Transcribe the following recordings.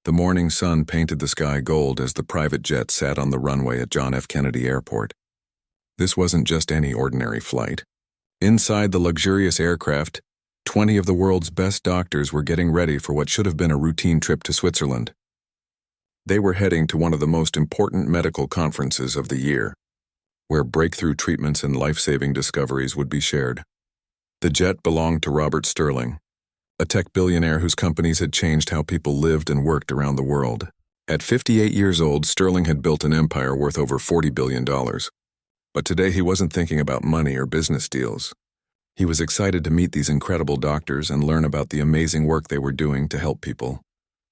The morning sun painted the sky gold as the private jet sat on the runway at John F. Kennedy Airport. This wasn't just any ordinary flight. Inside the luxurious aircraft, 20 of the world's best doctors were getting ready for what should have been a routine trip to Switzerland. They were heading to one of the most important medical conferences of the year, where breakthrough treatments and life-saving discoveries would be shared. The jet belonged to Robert Sterling, a tech billionaire whose companies had changed how people lived and worked around the world. At 58 years old, Sterling had built an empire worth over $40 billion. But today he wasn't thinking about money or business deals. He was excited to meet these incredible doctors and learn about the amazing work they were doing to help people.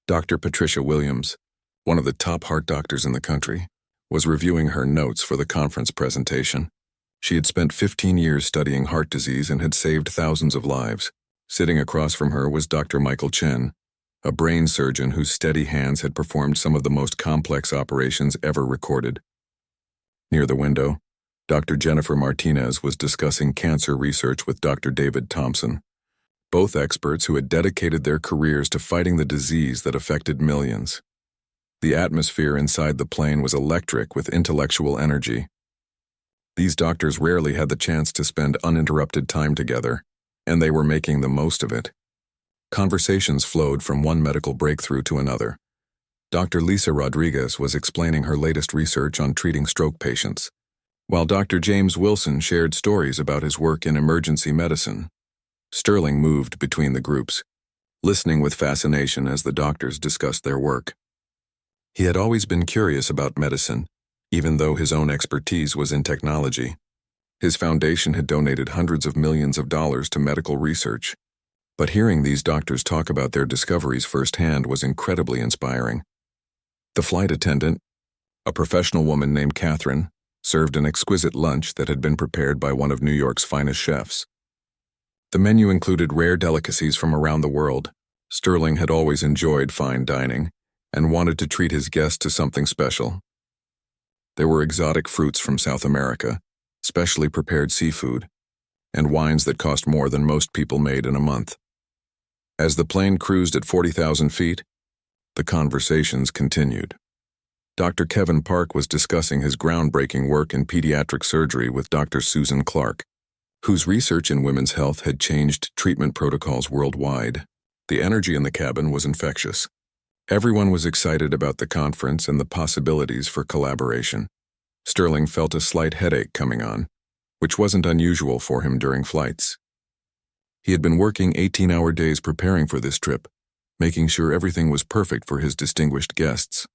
Dr. Patricia Williams, one of the top heart doctors in the country, was reviewing her notes for the conference presentation. She had spent 15 years studying heart disease and had saved thousands of lives. Sitting across from her was Dr. Michael Chen, a brain surgeon whose steady hands had performed some of the most complex operations ever recorded. Near the window, Dr. Jennifer Martinez was discussing cancer research with Dr. David Thompson, both experts who had dedicated their careers to fighting the disease that affected millions. The atmosphere inside the plane was electric with intellectual energy. These doctors rarely had the chance to spend uninterrupted time together, and they were making the most of it. Conversations flowed from one medical breakthrough to another. Dr. Lisa Rodriguez was explaining her latest research on treating stroke patients, while Dr. James Wilson shared stories about his work in emergency medicine. Sterling moved between the groups, listening with fascination as the doctors discussed their work. He had always been curious about medicine, even though his own expertise was in technology. His foundation had donated hundreds of millions of dollars to medical research. But hearing these doctors talk about their discoveries firsthand was incredibly inspiring. The flight attendant, a professional woman named Catherine, served an exquisite lunch that had been prepared by one of New York's finest chefs. The menu included rare delicacies from around the world. Sterling had always enjoyed fine dining and wanted to treat his guests to something special. There were exotic fruits from South America, specially prepared seafood, and wines that cost more than most people made in a month. As the plane cruised at 40,000 feet, the conversations continued. Dr. Kevin Park was discussing his groundbreaking work in pediatric surgery with Dr. Susan Clark, whose research in women's health had changed treatment protocols worldwide. The energy in the cabin was infectious. Everyone was excited about the conference and the possibilities for collaboration. Sterling felt a slight headache coming on, which wasn't unusual for him during flights. He had been working 18-hour days preparing for this trip, making sure everything was perfect for his distinguished guests.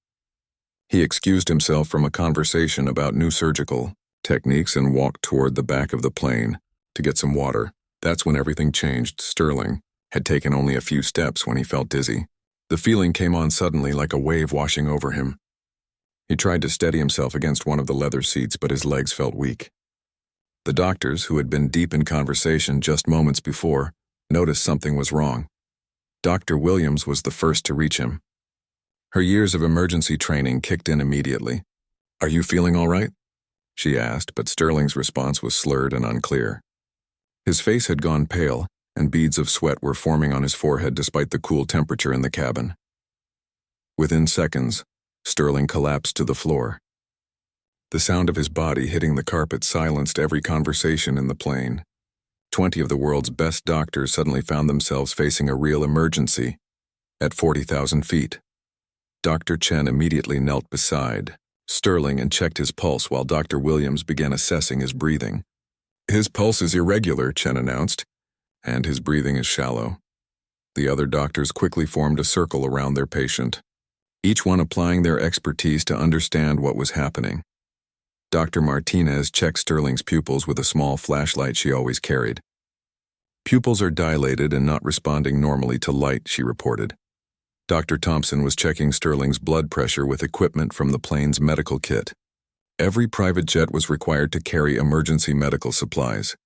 He excused himself from a conversation about new surgical techniques and walked toward the back of the plane to get some water. That's when everything changed. Sterling had taken only a few steps when he felt dizzy. The feeling came on suddenly like a wave washing over him. He tried to steady himself against one of the leather seats, but his legs felt weak. The doctors, who had been deep in conversation just moments before, noticed something was wrong. Dr. Williams was the first to reach him. Her years of emergency training kicked in immediately. "Are you feeling all right?" she asked, but Sterling's response was slurred and unclear. His face had gone pale, and beads of sweat were forming on his forehead despite the cool temperature in the cabin. Within seconds, Sterling collapsed to the floor. The sound of his body hitting the carpet silenced every conversation in the plane. 20 of the world's best doctors suddenly found themselves facing a real emergency at 40,000 feet. Dr. Chen immediately knelt beside Sterling and checked his pulse while Dr. Williams began assessing his breathing. "His pulse is irregular," Chen announced, "and his breathing is shallow." The other doctors quickly formed a circle around their patient, each one applying their expertise to understand what was happening. Dr. Martinez checked Sterling's pupils with a small flashlight she always carried. "Pupils are dilated and not responding normally to light," she reported. Dr. Thompson was checking Sterling's blood pressure with equipment from the plane's medical kit. Every private jet was required to carry emergency medical supplies,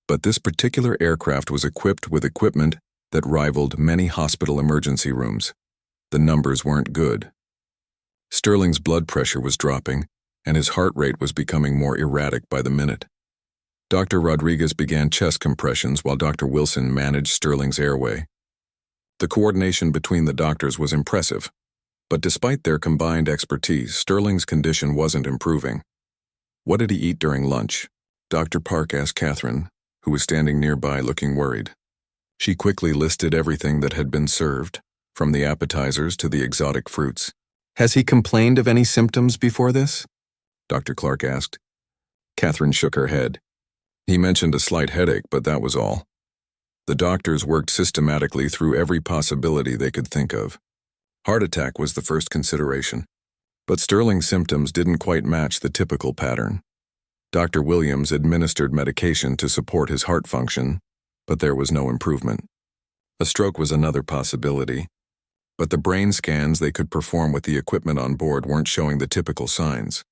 but this particular aircraft was equipped with equipment that rivaled many hospital emergency rooms. The numbers weren't good. Sterling's blood pressure was dropping, and his heart rate was becoming more erratic by the minute. Dr. Rodriguez began chest compressions while Dr. Wilson managed Sterling's airway. The coordination between the doctors was impressive, But despite their combined expertise, Sterling's condition wasn't improving. "What did he eat during lunch?" Dr. Park asked Catherine, who was standing nearby looking worried. She quickly listed everything that had been served, from the appetizers to the exotic fruits. "Has he complained of any symptoms before this?" Dr. Clark asked. Catherine shook her head. "He mentioned a slight headache, but that was all." The doctors worked systematically through every possibility they could think of. Heart attack was the first consideration, but Sterling's symptoms didn't quite match the typical pattern. Dr. Williams administered medication to support his heart function, but there was no improvement. A stroke was another possibility, but the brain scans they could perform with the equipment on board weren't showing the typical signs.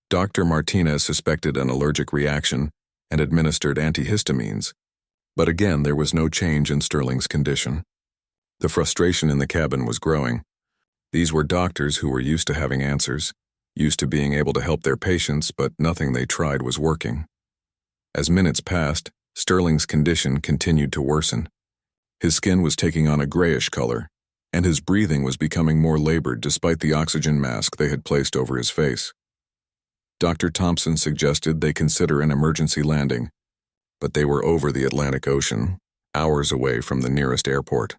Dr. Martinez suspected an allergic reaction and administered antihistamines, but again there was no change in Sterling's condition. The frustration in the cabin was growing. These were doctors who were used to having answers, used to being able to help their patients, but nothing they tried was working. As minutes passed, Sterling's condition continued to worsen. His skin was taking on a grayish color, and his breathing was becoming more labored despite the oxygen mask they had placed over his face. Dr. Thompson suggested they consider an emergency landing, but they were over the Atlantic Ocean, hours away from the nearest airport.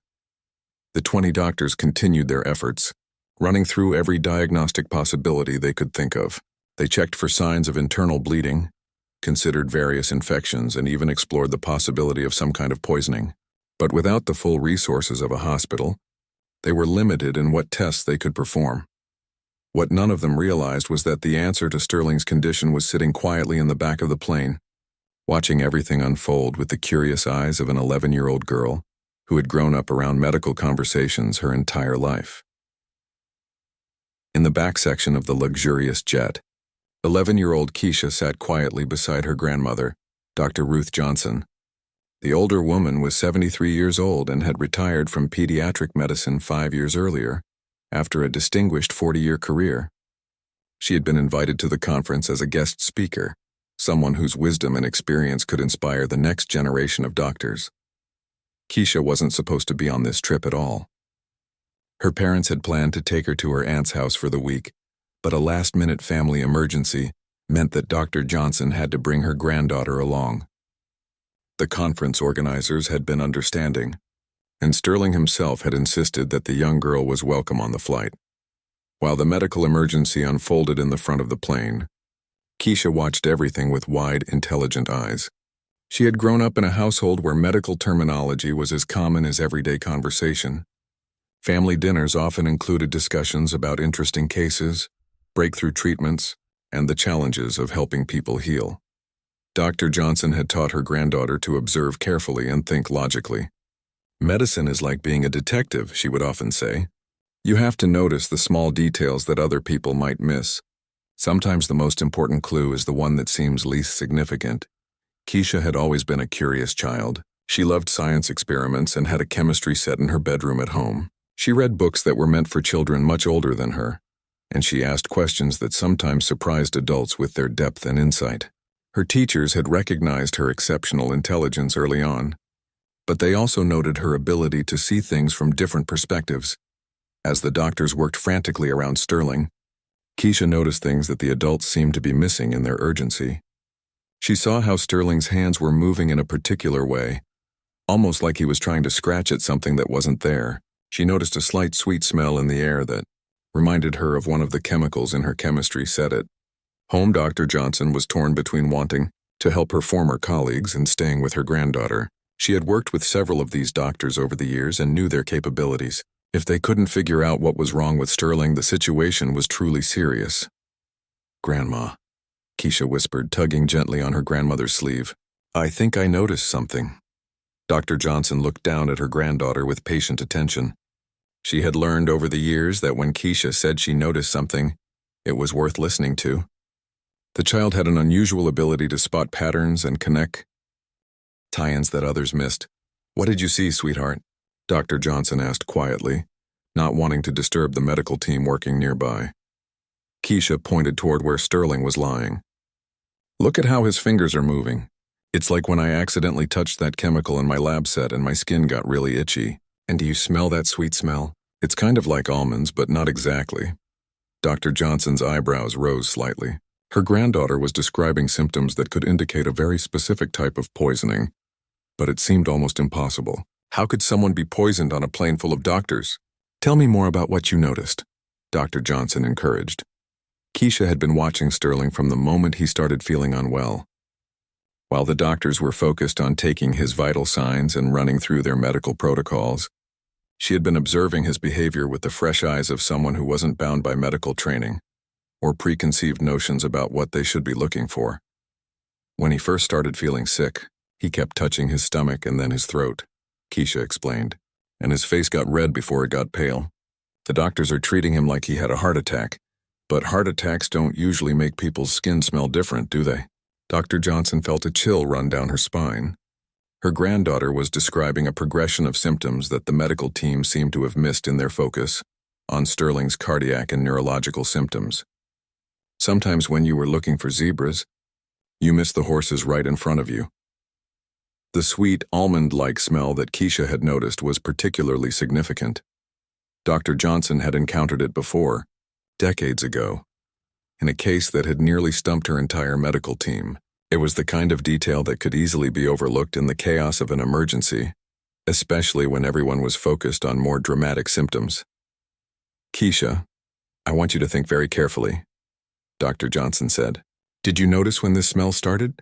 The 20 doctors continued their efforts, running through every diagnostic possibility they could think of. They checked for signs of internal bleeding, considered various infections, and even explored the possibility of some kind of poisoning. But without the full resources of a hospital, they were limited in what tests they could perform. What none of them realized was that the answer to Sterling's condition was sitting quietly in the back of the plane, watching everything unfold with the curious eyes of an 11-year-old girl who had grown up around medical conversations her entire life. In the back section of the luxurious jet, 11-year-old Keisha sat quietly beside her grandmother, Dr. Ruth Johnson. The older woman was 73 years old and had retired from pediatric medicine 5 years earlier, after a distinguished 40-year career. She had been invited to the conference as a guest speaker, someone whose wisdom and experience could inspire the next generation of doctors. Keisha wasn't supposed to be on this trip at all. Her parents had planned to take her to her aunt's house for the week, but a last-minute family emergency meant that Dr. Johnson had to bring her granddaughter along. The conference organizers had been understanding, and Sterling himself had insisted that the young girl was welcome on the flight. While the medical emergency unfolded in the front of the plane, Keisha watched everything with wide, intelligent eyes. She had grown up in a household where medical terminology was as common as everyday conversation. Family dinners often included discussions about interesting cases, breakthrough treatments, and the challenges of helping people heal. Dr. Johnson had taught her granddaughter to observe carefully and think logically. "Medicine is like being a detective," she would often say. "You have to notice the small details that other people might miss. Sometimes the most important clue is the one that seems least significant." Keisha had always been a curious child. She loved science experiments and had a chemistry set in her bedroom at home. She read books that were meant for children much older than her, and she asked questions that sometimes surprised adults with their depth and insight. Her teachers had recognized her exceptional intelligence early on, but they also noted her ability to see things from different perspectives. As the doctors worked frantically around Sterling, Keisha noticed things that the adults seemed to be missing in their urgency. She saw how Sterling's hands were moving in a particular way, almost like he was trying to scratch at something that wasn't there. She noticed a slight sweet smell in the air that reminded her of one of the chemicals in her chemistry set at home. Dr. Johnson was torn between wanting to help her former colleagues and staying with her granddaughter. She had worked with several of these doctors over the years and knew their capabilities. If they couldn't figure out what was wrong with Sterling, the situation was truly serious. "Grandma," Keisha whispered, tugging gently on her grandmother's sleeve. "I think I noticed something." Dr. Johnson looked down at her granddaughter with patient attention. She had learned over the years that when Keisha said she noticed something, it was worth listening to. The child had an unusual ability to spot patterns and connect tie-ins that others missed. "What did you see, sweetheart?" Dr. Johnson asked quietly, not wanting to disturb the medical team working nearby. Keisha pointed toward where Sterling was lying. "Look at how his fingers are moving. It's like when I accidentally touched that chemical in my lab set and my skin got really itchy. And do you smell that sweet smell? It's kind of like almonds, but not exactly. Dr. Johnson's eyebrows rose slightly. Her granddaughter was describing symptoms that could indicate a very specific type of poisoning, but it seemed almost impossible. How could someone be poisoned on a plane full of doctors? Tell me more about what you noticed, Dr. Johnson encouraged. Keisha had been watching Sterling from the moment he started feeling unwell. While the doctors were focused on taking his vital signs and running through their medical protocols, she had been observing his behavior with the fresh eyes of someone who wasn't bound by medical training or preconceived notions about what they should be looking for. When he first started feeling sick, he kept touching his stomach and then his throat, Keisha explained, and his face got red before it got pale. The doctors are treating him like he had a heart attack, but heart attacks don't usually make people's skin smell different, do they? Dr. Johnson felt a chill run down her spine. Her granddaughter was describing a progression of symptoms that the medical team seemed to have missed in their focus on Sterling's cardiac and neurological symptoms. Sometimes when you were looking for zebras, you missed the horses right in front of you. The sweet, almond-like smell that Keisha had noticed was particularly significant. Dr. Johnson had encountered it before, decades ago, in a case that had nearly stumped her entire medical team. It was the kind of detail that could easily be overlooked in the chaos of an emergency, especially when everyone was focused on more dramatic symptoms. Keisha, I want you to think very carefully, Dr. Johnson said. Did you notice when this smell started?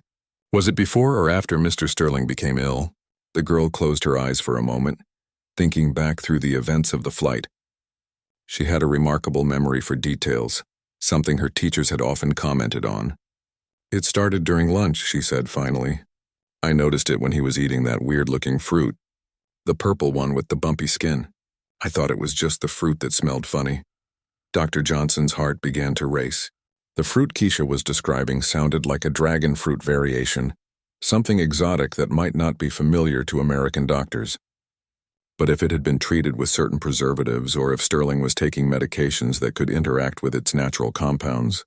Was it before or after Mr. Sterling became ill? The girl closed her eyes for a moment, thinking back through the events of the flight. She had a remarkable memory for details, something her teachers had often commented on. It started during lunch, she said finally. I noticed it when he was eating that weird-looking fruit, the purple one with the bumpy skin. I thought it was just the fruit that smelled funny. Dr. Johnson's heart began to race. The fruit Keisha was describing sounded like a dragon fruit variation, something exotic that might not be familiar to American doctors. But if it had been treated with certain preservatives or if Sterling was taking medications that could interact with its natural compounds,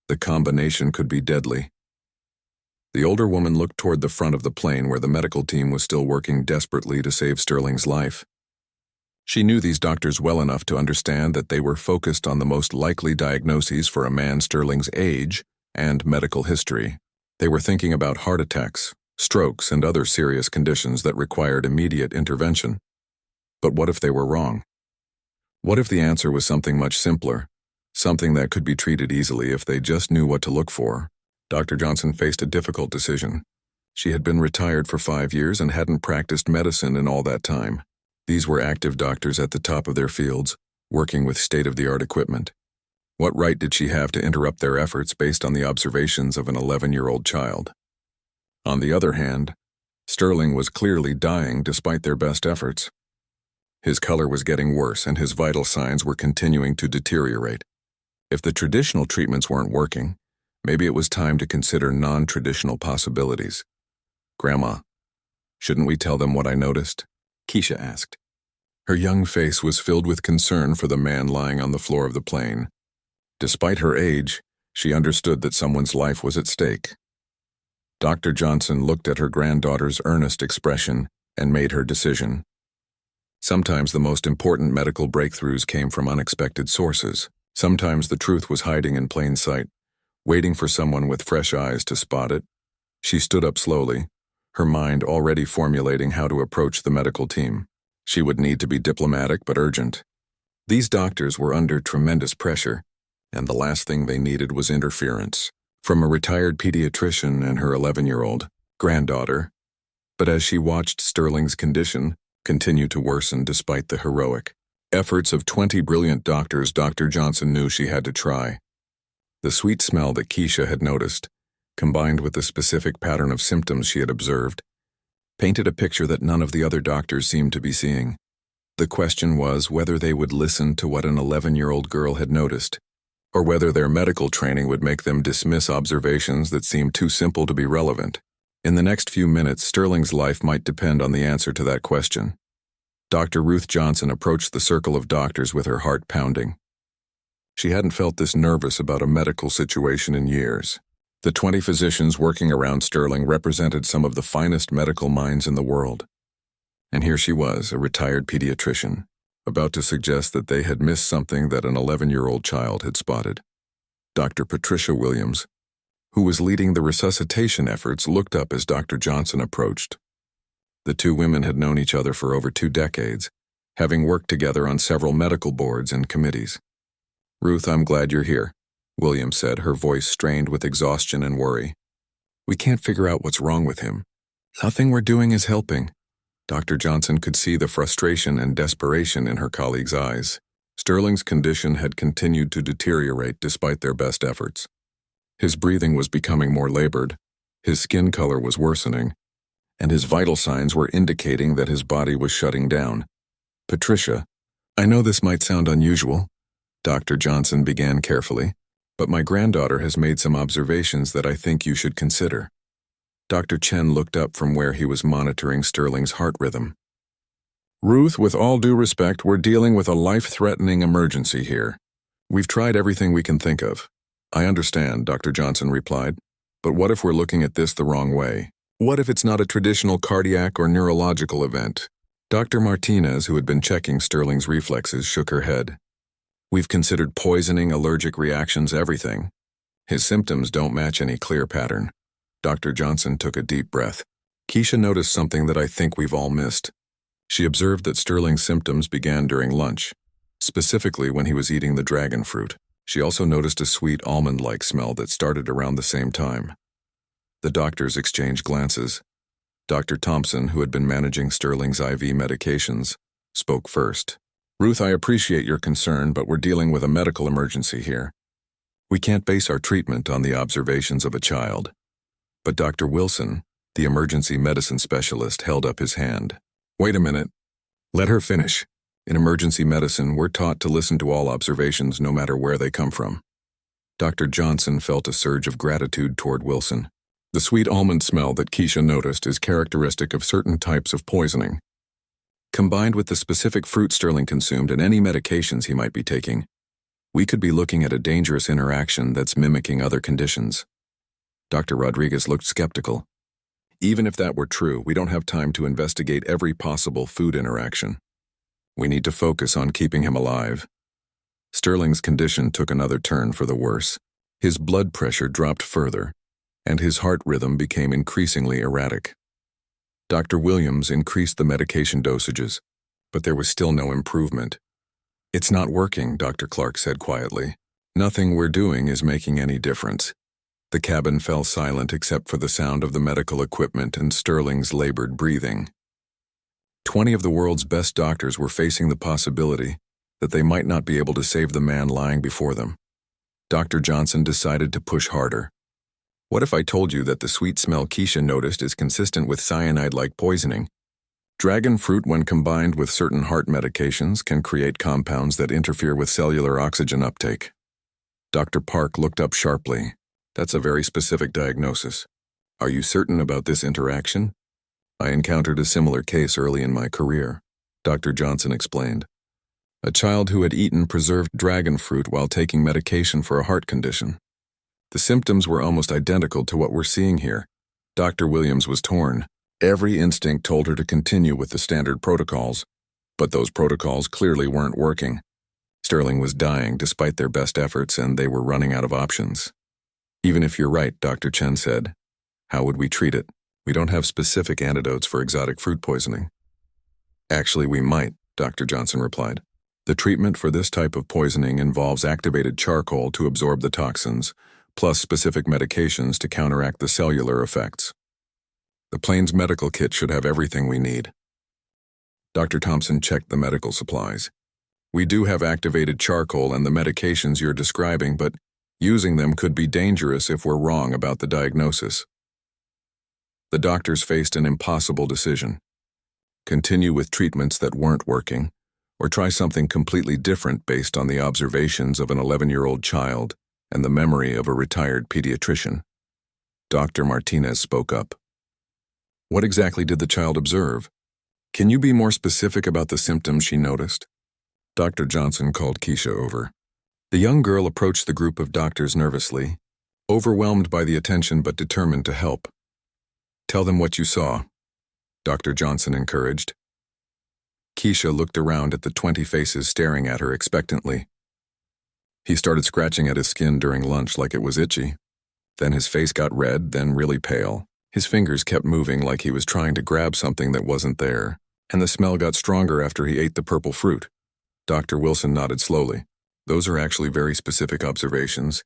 the combination could be deadly. The older woman looked toward the front of the plane where the medical team was still working desperately to save Sterling's life. She knew these doctors well enough to understand that they were focused on the most likely diagnoses for a man Sterling's age and medical history. They were thinking about heart attacks, strokes, and other serious conditions that required immediate intervention. But what if they were wrong? What if the answer was something much simpler, something that could be treated easily if they just knew what to look for? Dr. Johnson faced a difficult decision. She had been retired for 5 years and hadn't practiced medicine in all that time. These were active doctors at the top of their fields, working with state-of-the-art equipment. What right did she have to interrupt their efforts based on the observations of an 11-year-old child? On the other hand, Sterling was clearly dying despite their best efforts. His color was getting worse and his vital signs were continuing to deteriorate. If the traditional treatments weren't working, maybe it was time to consider non-traditional possibilities. Grandma, shouldn't we tell them what I noticed? Keisha asked. Her young face was filled with concern for the man lying on the floor of the plane. Despite her age, she understood that someone's life was at stake. Dr. Johnson looked at her granddaughter's earnest expression and made her decision. Sometimes the most important medical breakthroughs came from unexpected sources. Sometimes the truth was hiding in plain sight, waiting for someone with fresh eyes to spot it. She stood up slowly, her mind already formulating how to approach the medical team. She would need to be diplomatic but urgent. These doctors were under tremendous pressure, and the last thing they needed was interference from a retired pediatrician and her 11-year-old granddaughter. But as she watched Sterling's condition continue to worsen despite the heroic efforts of 20 brilliant doctors, Dr. Johnson knew she had to try. The sweet smell that Keisha had noticed, combined with the specific pattern of symptoms she had observed, painted a picture that none of the other doctors seemed to be seeing. The question was whether they would listen to what an 11-year-old girl had noticed, or whether their medical training would make them dismiss observations that seemed too simple to be relevant. In the next few minutes, Sterling's life might depend on the answer to that question. Dr. Ruth Johnson approached the circle of doctors with her heart pounding. She hadn't felt this nervous about a medical situation in years. The 20 physicians working around Sterling represented some of the finest medical minds in the world. And here she was, a retired pediatrician, about to suggest that they had missed something that an 11-year-old child had spotted. Dr. Patricia Williams, who was leading the resuscitation efforts, looked up as Dr. Johnson approached. The two women had known each other for over 2 decades, having worked together on several medical boards and committees. "Ruth, I'm glad you're here," Williams said, her voice strained with exhaustion and worry. "We can't figure out what's wrong with him. Nothing we're doing is helping." Dr. Johnson could see the frustration and desperation in her colleague's eyes. Sterling's condition had continued to deteriorate despite their best efforts. His breathing was becoming more labored, his skin color was worsening, and his vital signs were indicating that his body was shutting down. "Patricia, I know this might sound unusual," Dr. Johnson began carefully, "but my granddaughter has made some observations that I think you should consider." Dr. Chen looked up from where he was monitoring Sterling's heart rhythm. "Ruth, with all due respect, we're dealing with a life-threatening emergency here. We've tried everything we can think of." "I understand," Dr. Johnson replied, "but what if we're looking at this the wrong way? What if it's not a traditional cardiac or neurological event?" Dr. Martinez, who had been checking Sterling's reflexes, shook her head. "We've considered poisoning, allergic reactions, everything. His symptoms don't match any clear pattern." Dr. Johnson took a deep breath. "Keisha noticed something that I think we've all missed." She observed that Sterling's symptoms began during lunch, specifically when he was eating the dragon fruit. She also noticed a sweet almond-like smell that started around the same time. The doctors exchanged glances. Dr. Thompson, who had been managing Sterling's IV medications, spoke first. "Ruth, I appreciate your concern, but we're dealing with a medical emergency here. We can't base our treatment on the observations of a child." But Dr. Wilson, the emergency medicine specialist, held up his hand. "Wait a minute. Let her finish. In emergency medicine, we're taught to listen to all observations no matter where they come from." Dr. Johnson felt a surge of gratitude toward Wilson. "The sweet almond smell that Keisha noticed is characteristic of certain types of poisoning. Combined with the specific fruit Sterling consumed and any medications he might be taking, we could be looking at a dangerous interaction that's mimicking other conditions." Dr. Rodriguez looked skeptical. "Even if that were true, we don't have time to investigate every possible food interaction. We need to focus on keeping him alive." Sterling's condition took another turn for the worse. His blood pressure dropped further, and his heart rhythm became increasingly erratic. Dr. Williams increased the medication dosages, but there was still no improvement. "It's not working," Dr. Clark said quietly. "Nothing we're doing is making any difference." The cabin fell silent except for the sound of the medical equipment and Sterling's labored breathing. 20 of the world's best doctors were facing the possibility that they might not be able to save the man lying before them. Dr. Johnson decided to push harder. "What if I told you that the sweet smell Keisha noticed is consistent with cyanide-like poisoning? Dragon fruit, when combined with certain heart medications, can create compounds that interfere with cellular oxygen uptake." Dr. Park looked up sharply. "That's a very specific diagnosis. Are you certain about this interaction?" "I encountered a similar case early in my career," Dr. Johnson explained. "A child who had eaten preserved dragon fruit while taking medication for a heart condition. The symptoms were almost identical to what we're seeing here." Dr. Williams was torn. Every instinct told her to continue with the standard protocols, but those protocols clearly weren't working. Sterling was dying despite their best efforts, and they were running out of options. "Even if you're right," Dr. Chen said, "how would we treat it? We don't have specific antidotes for exotic fruit poisoning." "Actually, we might," Dr. Johnson replied. "The treatment for this type of poisoning involves activated charcoal to absorb the toxins, plus specific medications to counteract the cellular effects. The plane's medical kit should have everything we need." Dr. Thompson checked the medical supplies. "We do have activated charcoal and the medications you're describing, but using them could be dangerous if we're wrong about the diagnosis." The doctors faced an impossible decision: continue with treatments that weren't working, or try something completely different based on the observations of an 11-year-old child and the memory of a retired pediatrician. Dr. Martinez spoke up. "What exactly did the child observe? Can you be more specific about the symptoms she noticed?" Dr. Johnson called Keisha over. The young girl approached the group of doctors nervously, overwhelmed by the attention but determined to help. "Tell them what you saw," Dr. Johnson encouraged. Keisha looked around at the 20 faces staring at her expectantly. He started scratching at his skin during lunch like it was itchy. Then his face got red, then really pale. His fingers kept moving like he was trying to grab something that wasn't there, and the smell got stronger after he ate the purple fruit. Dr. Wilson nodded slowly. Those are actually very specific observations.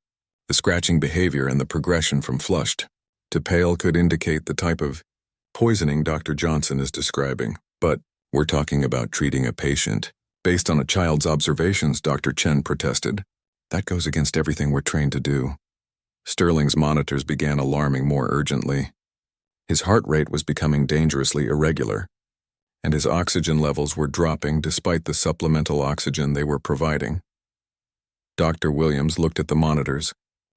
The scratching behavior and the progression from flushed to pale could indicate the type of poisoning Dr. Johnson is describing. But we're talking about treating a patient based on a child's observations, Dr. Chen protested. That goes against everything we're trained to do. Sterling's monitors began alarming more urgently. His heart rate was becoming dangerously irregular, and his oxygen levels were dropping despite the supplemental oxygen they were providing. Dr. Williams looked at the monitors,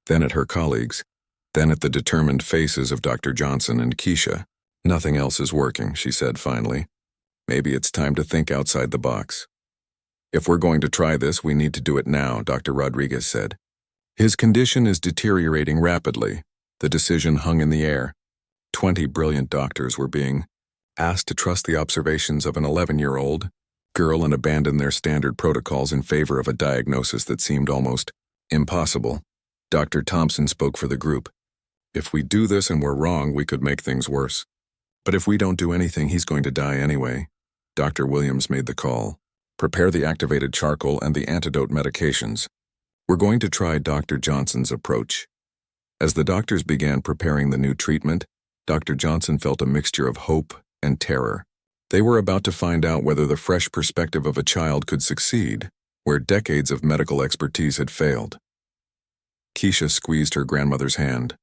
then at her colleagues, then at the determined faces of Dr. Johnson and Keisha. Nothing else is working, she said finally. Maybe it's time to think outside the box. If we're going to try this, we need to do it now, Dr. Rodriguez said. His condition is deteriorating rapidly. The decision hung in the air. 20 brilliant doctors were being asked to trust the observations of an 11-year-old girl and abandon their standard protocols in favor of a diagnosis that seemed almost impossible. Dr. Thompson spoke for the group. If we do this and we're wrong, we could make things worse. But if we don't do anything, he's going to die anyway. Dr. Williams made the call. Prepare the activated charcoal and the antidote medications. We're going to try Dr. Johnson's approach. As the doctors began preparing the new treatment, Dr. Johnson felt a mixture of hope and terror. They were about to find out whether the fresh perspective of a child could succeed, where decades of medical expertise had failed. Keisha squeezed her grandmother's hand.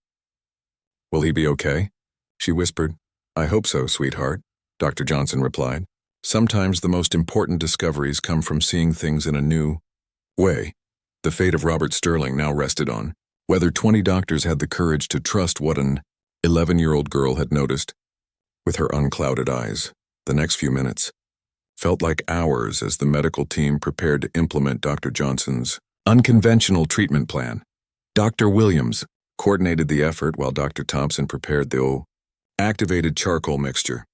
Will he be okay? She whispered. I hope so, sweetheart, Dr. Johnson replied. Sometimes the most important discoveries come from seeing things in a new way. The fate of Robert Sterling now rested on whether 20 doctors had the courage to trust what an 11-year-old girl had noticed. With her unclouded eyes, the next few minutes felt like hours as the medical team prepared to implement Dr. Johnson's unconventional treatment plan. Dr. Williams coordinated the effort while Dr. Thompson prepared the activated charcoal mixture.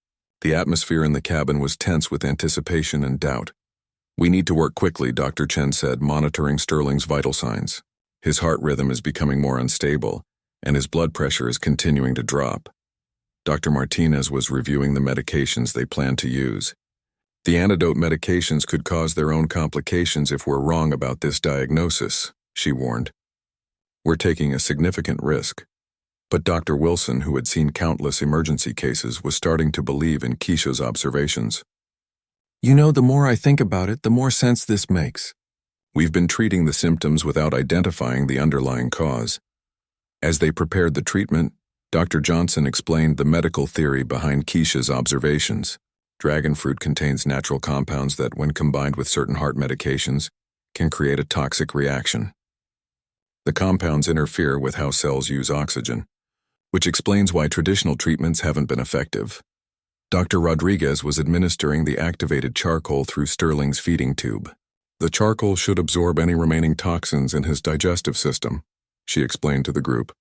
The atmosphere in the cabin was tense with anticipation and doubt. We need to work quickly, Dr. Chen said, monitoring Sterling's vital signs. His heart rhythm is becoming more unstable, and his blood pressure is continuing to drop. Dr. Martinez was reviewing the medications they planned to use. The antidote medications could cause their own complications if we're wrong about this diagnosis, she warned. We're taking a significant risk. But Dr. Wilson, who had seen countless emergency cases, was starting to believe in Keisha's observations. You know, the more I think about it, the more sense this makes. We've been treating the symptoms without identifying the underlying cause. As they prepared the treatment, Dr. Johnson explained the medical theory behind Keisha's observations. Dragon fruit contains natural compounds that, when combined with certain heart medications, can create a toxic reaction. The compounds interfere with how cells use oxygen, which explains why traditional treatments haven't been effective. Dr. Rodriguez was administering the activated charcoal through Sterling's feeding tube. The charcoal should absorb any remaining toxins in his digestive system, she explained to the group.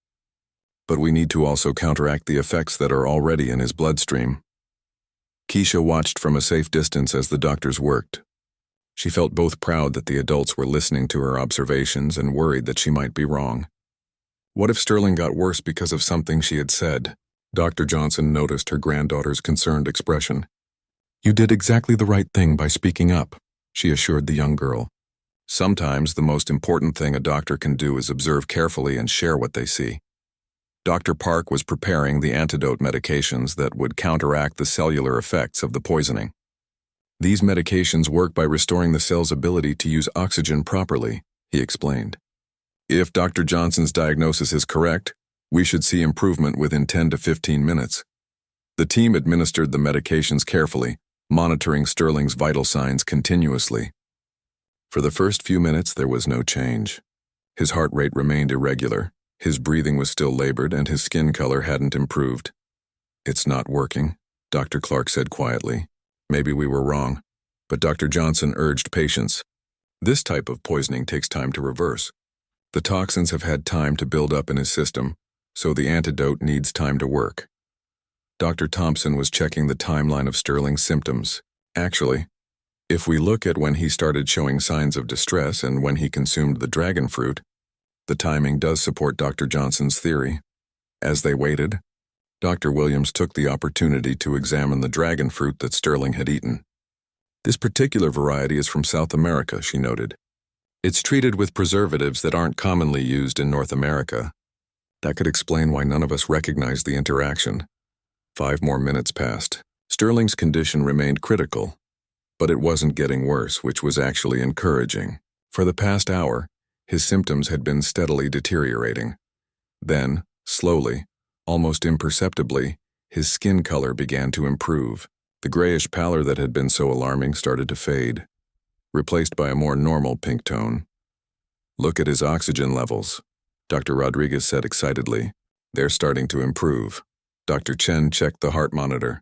But we need to also counteract the effects that are already in his bloodstream. Keisha watched from a safe distance as the doctors worked. She felt both proud that the adults were listening to her observations and worried that she might be wrong. What if Sterling got worse because of something she had said? Dr. Johnson noticed her granddaughter's concerned expression. You did exactly the right thing by speaking up, she assured the young girl. Sometimes the most important thing a doctor can do is observe carefully and share what they see. Dr. Park was preparing the antidote medications that would counteract the cellular effects of the poisoning. These medications work by restoring the cell's ability to use oxygen properly, he explained. If Dr. Johnson's diagnosis is correct, we should see improvement within 10 to 15 minutes. The team administered the medications carefully, monitoring Sterling's vital signs continuously. For the first few minutes, there was no change. His heart rate remained irregular, his breathing was still labored, and his skin color hadn't improved. It's not working, Dr. Clark said quietly. Maybe we were wrong. But Dr. Johnson urged patience. This type of poisoning takes time to reverse. The toxins have had time to build up in his system, so the antidote needs time to work. Dr. Thompson was checking the timeline of Sterling's symptoms. Actually, If we look at when he started showing signs of distress and when he consumed the dragon fruit, the timing does support Dr. Johnson's theory. As they waited, Dr. Williams took the opportunity to examine the dragon fruit that Sterling had eaten. This particular variety is from South America, she noted. It's treated with preservatives that aren't commonly used in North America. That could explain why none of us recognized the interaction. 5 more minutes passed. Sterling's condition remained critical, but it wasn't getting worse, which was actually encouraging. For the past hour, his symptoms had been steadily deteriorating. Then, slowly, almost imperceptibly, his skin color began to improve. The grayish pallor that had been so alarming started to fade, replaced by a more normal pink tone. "Look at his oxygen levels," Dr. Rodriguez said excitedly. "They're starting to improve." Dr. Chen checked the heart monitor.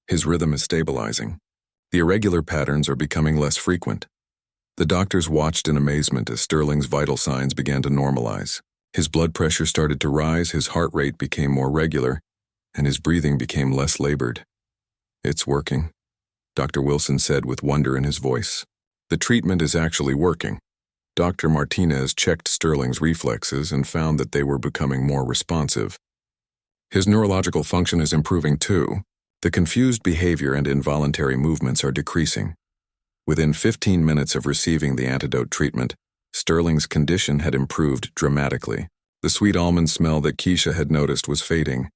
"His rhythm is stabilizing. The irregular patterns are becoming less frequent." The doctors watched in amazement as Sterling's vital signs began to normalize. His blood pressure started to rise, his heart rate became more regular, and his breathing became less labored. "It's working," Dr. Wilson said with wonder in his voice. "The treatment is actually working." Dr. Martinez checked Sterling's reflexes and found that they were becoming more responsive. "His neurological function is improving too. The confused behavior and involuntary movements are decreasing." Within 15 minutes of receiving the antidote treatment, Sterling's condition had improved dramatically. The sweet almond smell that Keisha had noticed was fading,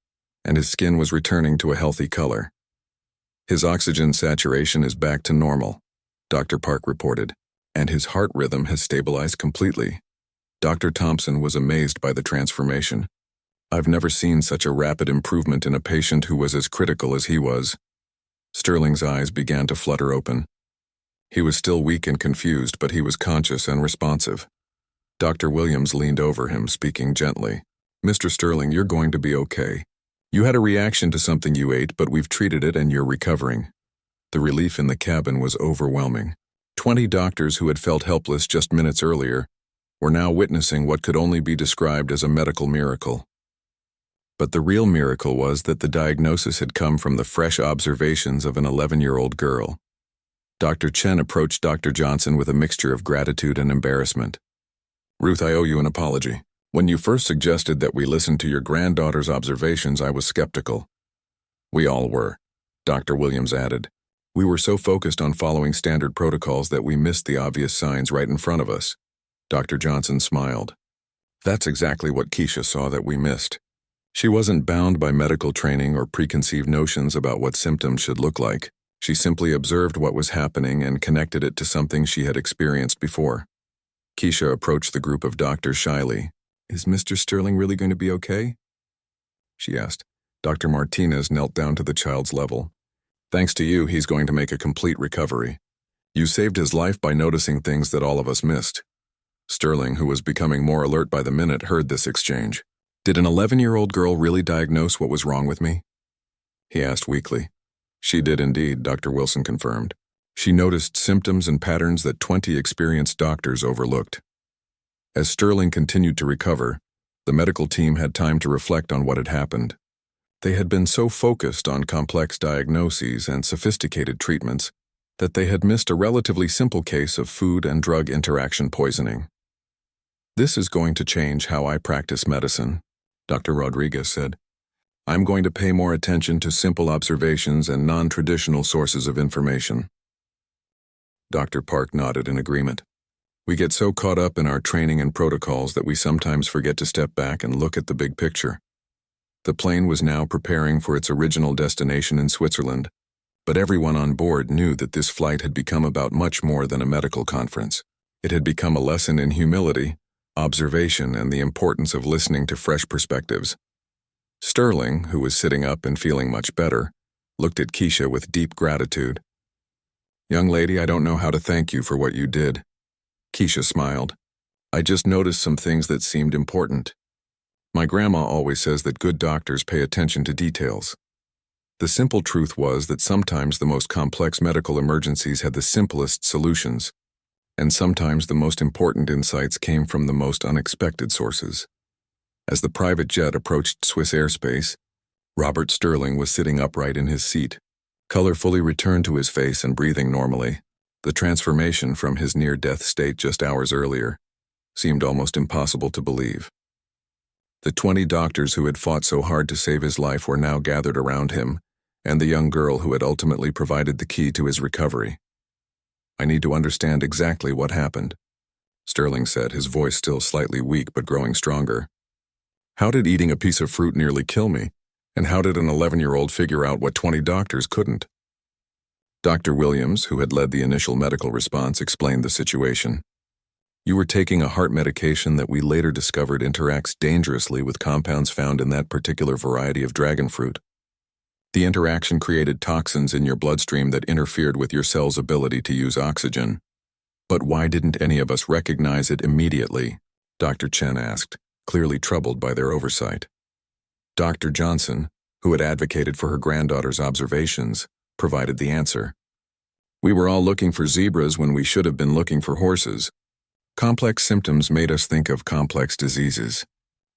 and his skin was returning to a healthy color. "His oxygen saturation is back to normal," Dr. Park reported, "and his heart rhythm has stabilized completely." Dr. Thompson was amazed by the transformation. "I've never seen such a rapid improvement in a patient who was as critical as he was." Sterling's eyes began to flutter open. He was still weak and confused, but he was conscious and responsive. Dr. Williams leaned over him, speaking gently. "Mr. Sterling, you're going to be okay. You had a reaction to something you ate, but we've treated it and you're recovering." The relief in the cabin was overwhelming. 20 doctors who had felt helpless just minutes earlier were now witnessing what could only be described as a medical miracle. But the real miracle was that the diagnosis had come from the fresh observations of an 11-year-old girl. Dr. Chen approached Dr. Johnson with a mixture of gratitude and embarrassment. "Ruth, I owe you an apology. When you first suggested that we listen to your granddaughter's observations, I was skeptical." "We all were," Dr. Williams added. "We were so focused on following standard protocols that we missed the obvious signs right in front of us." Dr. Johnson smiled. "That's exactly what Keisha saw that we missed. She wasn't bound by medical training or preconceived notions about what symptoms should look like. She simply observed what was happening and connected it to something she had experienced before." Keisha approached the group of doctors shyly. "Is Mr. Sterling really going to be okay?" she asked. Dr. Martinez knelt down to the child's level. "Thanks to you, he's going to make a complete recovery. You saved his life by noticing things that all of us missed." Sterling, who was becoming more alert by the minute, heard this exchange. "Did an 11-year-old girl really diagnose what was wrong with me?" he asked weakly. "She did indeed," Dr. Wilson confirmed. "She noticed symptoms and patterns that 20 experienced doctors overlooked." As Sterling continued to recover, the medical team had time to reflect on what had happened. They had been so focused on complex diagnoses and sophisticated treatments that they had missed a relatively simple case of food and drug interaction poisoning. "This is going to change how I practice medicine," Dr. Rodriguez said. "I'm going to pay more attention to simple observations and non-traditional sources of information." Dr. Park nodded in agreement. "We get so caught up in our training and protocols that we sometimes forget to step back and look at the big picture." The plane was now preparing for its original destination in Switzerland, but everyone on board knew that this flight had become about much more than a medical conference. It had become a lesson in humility, observation, and the importance of listening to fresh perspectives. Sterling, who was sitting up and feeling much better, looked at Keisha with deep gratitude. "Young lady, I don't know how to thank you for what you did." Keisha smiled. "I just noticed some things that seemed important. My grandma always says that good doctors pay attention to details." The simple truth was that sometimes the most complex medical emergencies had the simplest solutions, and sometimes the most important insights came from the most unexpected sources. As the private jet approached Swiss airspace, Robert Sterling was sitting upright in his seat. Color fully returned to his face and breathing normally. The transformation from his near-death state just hours earlier seemed almost impossible to believe. The 20 doctors who had fought so hard to save his life were now gathered around him, and the young girl who had ultimately provided the key to his recovery. "I need to understand exactly what happened," Sterling said, his voice still slightly weak but growing stronger. "How did eating a piece of fruit nearly kill me? And how did an 11-year-old figure out what 20 doctors couldn't?" Dr. Williams, who had led the initial medical response, explained the situation. "You were taking a heart medication that we later discovered interacts dangerously with compounds found in that particular variety of dragon fruit. The interaction created toxins in your bloodstream that interfered with your cell's ability to use oxygen. But why didn't any of us recognize it immediately?" Dr. Chen asked, clearly troubled by their oversight. Dr. Johnson, who had advocated for her granddaughter's observations, provided the answer. "We were all looking for zebras when we should have been looking for horses. Complex symptoms made us think of complex diseases,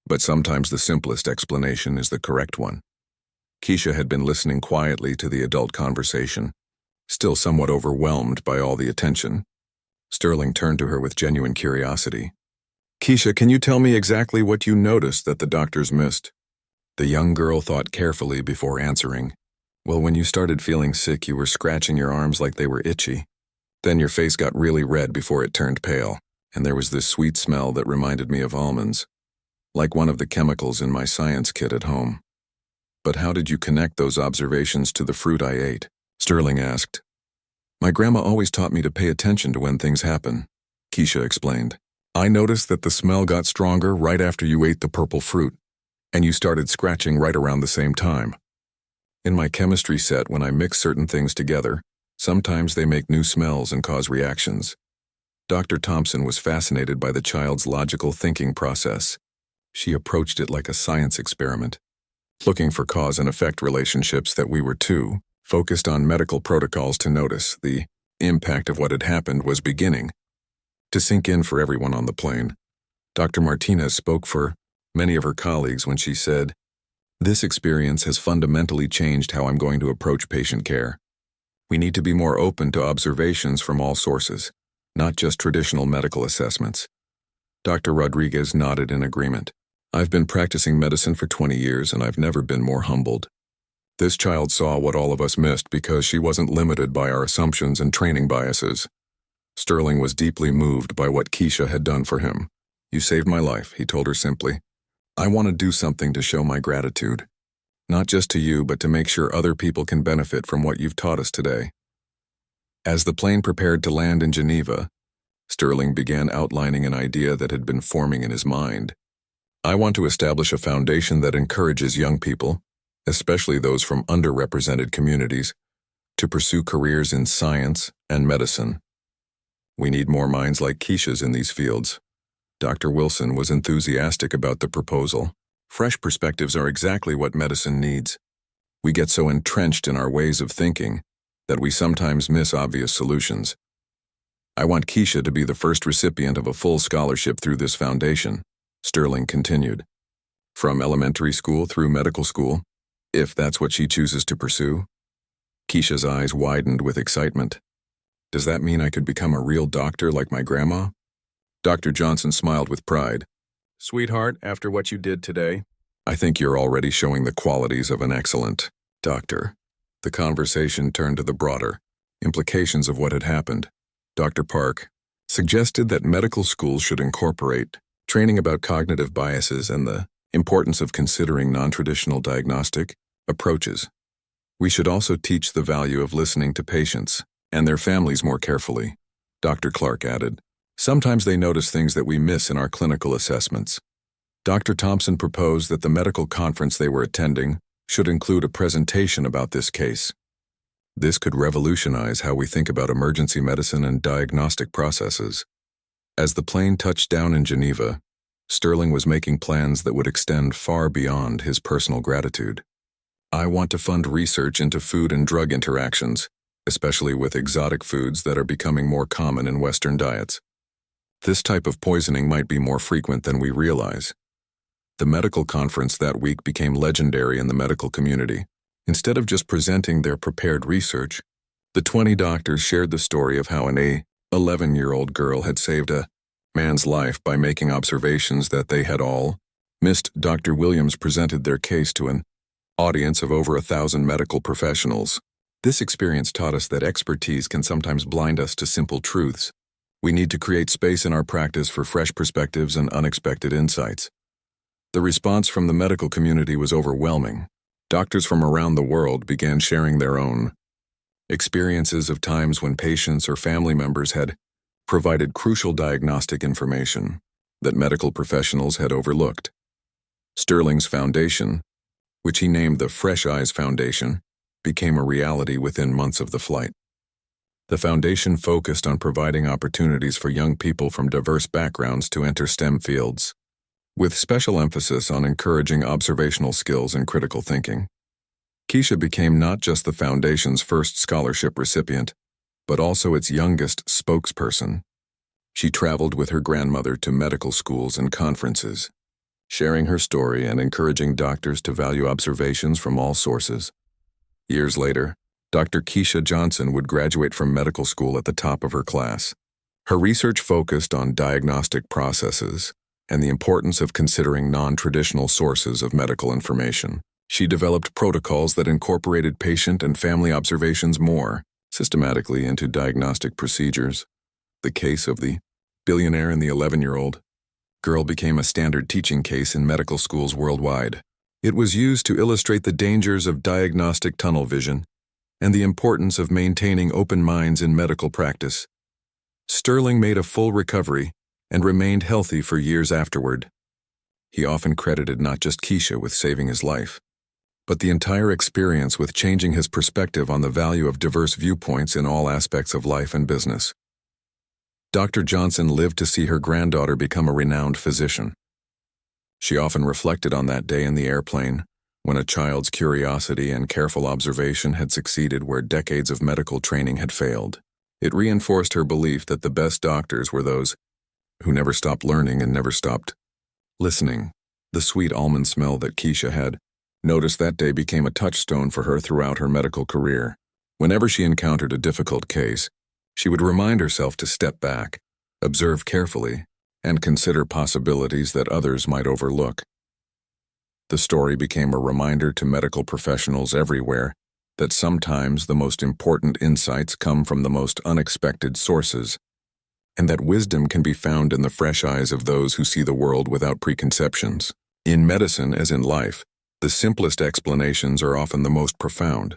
but sometimes the simplest explanation is the correct one." Keisha had been listening quietly to the adult conversation, still somewhat overwhelmed by all the attention. Sterling turned to her with genuine curiosity. "Keisha, can you tell me exactly what you noticed that the doctors missed?" The young girl thought carefully before answering. "Well, when you started feeling sick, you were scratching your arms like they were itchy. Then your face got really red before it turned pale, and there was this sweet smell that reminded me of almonds, like one of the chemicals in my science kit at home." "But how did you connect those observations to the fruit I ate?" Sterling asked. "My grandma always taught me to pay attention to when things happen," Keisha explained. "I noticed that the smell got stronger right after you ate the purple fruit, and you started scratching right around the same time. In my chemistry set, when I mix certain things together, sometimes they make new smells and cause reactions." Dr. Thompson was fascinated by the child's logical thinking process. She approached it like a science experiment, looking for cause and effect relationships that we were too focused on medical protocols to notice. The impact of what had happened was beginning to sink in for everyone on the plane. Dr. Martinez spoke for many of her colleagues when she said, "This experience has fundamentally changed how I'm going to approach patient care. We need to be more open to observations from all sources, not just traditional medical assessments." Dr. Rodriguez nodded in agreement. "I've been practicing medicine for 20 years and I've never been more humbled. This child saw what all of us missed because she wasn't limited by our assumptions and training biases." Sterling was deeply moved by what Keisha had done for him. "You saved my life," he told her simply. "I want to do something to show my gratitude. Not just to you, but to make sure other people can benefit from what you've taught us today." As the plane prepared to land in Geneva, Sterling began outlining an idea that had been forming in his mind. "I want to establish a foundation that encourages young people, especially those from underrepresented communities, to pursue careers in science and medicine. We need more minds like Keisha's in these fields." Dr. Wilson was enthusiastic about the proposal. "Fresh perspectives are exactly what medicine needs. We get so entrenched in our ways of thinking that we sometimes miss obvious solutions. I want Keisha to be the first recipient of a full scholarship through this foundation," Sterling continued. "From elementary school through medical school, if that's what she chooses to pursue." Keisha's eyes widened with excitement. "Does that mean I could become a real doctor like my grandma?" Dr. Johnson smiled with pride. "Sweetheart, after what you did today, I think you're already showing the qualities of an excellent doctor." The conversation turned to the broader implications of what had happened. Dr. Park suggested that medical schools should incorporate training about cognitive biases and the importance of considering non-traditional diagnostic approaches. "We should also teach the value of listening to patients and their families more carefully," Dr. Clark added. "Sometimes they notice things that we miss in our clinical assessments." Dr. Thompson proposed that the medical conference they were attending should include a presentation about this case. This could revolutionize how we think about emergency medicine and diagnostic processes. As the plane touched down in Geneva, Sterling was making plans that would extend far beyond his personal gratitude. "I want to fund research into food and drug interactions, especially with exotic foods that are becoming more common in Western diets. This type of poisoning might be more frequent than we realize." The medical conference that week became legendary in the medical community. Instead of just presenting their prepared research, The 20 doctors shared the story of how an 11-year-old girl had saved a man's life by making observations that they had all missed. Dr. Williams presented their case to an audience of over 1,000 medical professionals. This experience taught us that expertise can sometimes blind us to simple truths. We need to create space in our practice for fresh perspectives and unexpected insights. The response from the medical community was overwhelming. Doctors from around the world began sharing their own experiences of times when patients or family members had provided crucial diagnostic information that medical professionals had overlooked. Sterling's foundation, which he named the Fresh Eyes Foundation, became a reality within months of the flight. The foundation focused on providing opportunities for young people from diverse backgrounds to enter STEM fields, with special emphasis on encouraging observational skills and critical thinking. Keisha became not just the foundation's first scholarship recipient, but also its youngest spokesperson. She traveled with her grandmother to medical schools and conferences, sharing her story and encouraging doctors to value observations from all sources. Years later, Dr. Keisha Johnson would graduate from medical school at the top of her class. Her research focused on diagnostic processes and the importance of considering non-traditional sources of medical information. She developed protocols that incorporated patient and family observations more systematically into diagnostic procedures. The case of the billionaire and the 11-year-old girl became a standard teaching case in medical schools worldwide. It was used to illustrate the dangers of diagnostic tunnel vision and the importance of maintaining open minds in medical practice. Sterling made a full recovery and remained healthy for years afterward. He often credited not just Keisha with saving his life, but the entire experience with changing his perspective on the value of diverse viewpoints in all aspects of life and business. Dr. Johnson lived to see her granddaughter become a renowned physician. She often reflected on that day in the airplane, when a child's curiosity and careful observation had succeeded where decades of medical training had failed. It reinforced her belief that the best doctors were those who never stopped learning and never stopped listening. The sweet almond smell that Keisha had noticed that day became a touchstone for her throughout her medical career. Whenever she encountered a difficult case, she would remind herself to step back, observe carefully, and consider possibilities that others might overlook. The story became a reminder to medical professionals everywhere that sometimes the most important insights come from the most unexpected sources, and that wisdom can be found in the fresh eyes of those who see the world without preconceptions. In medicine, as in life, the simplest explanations are often the most profound.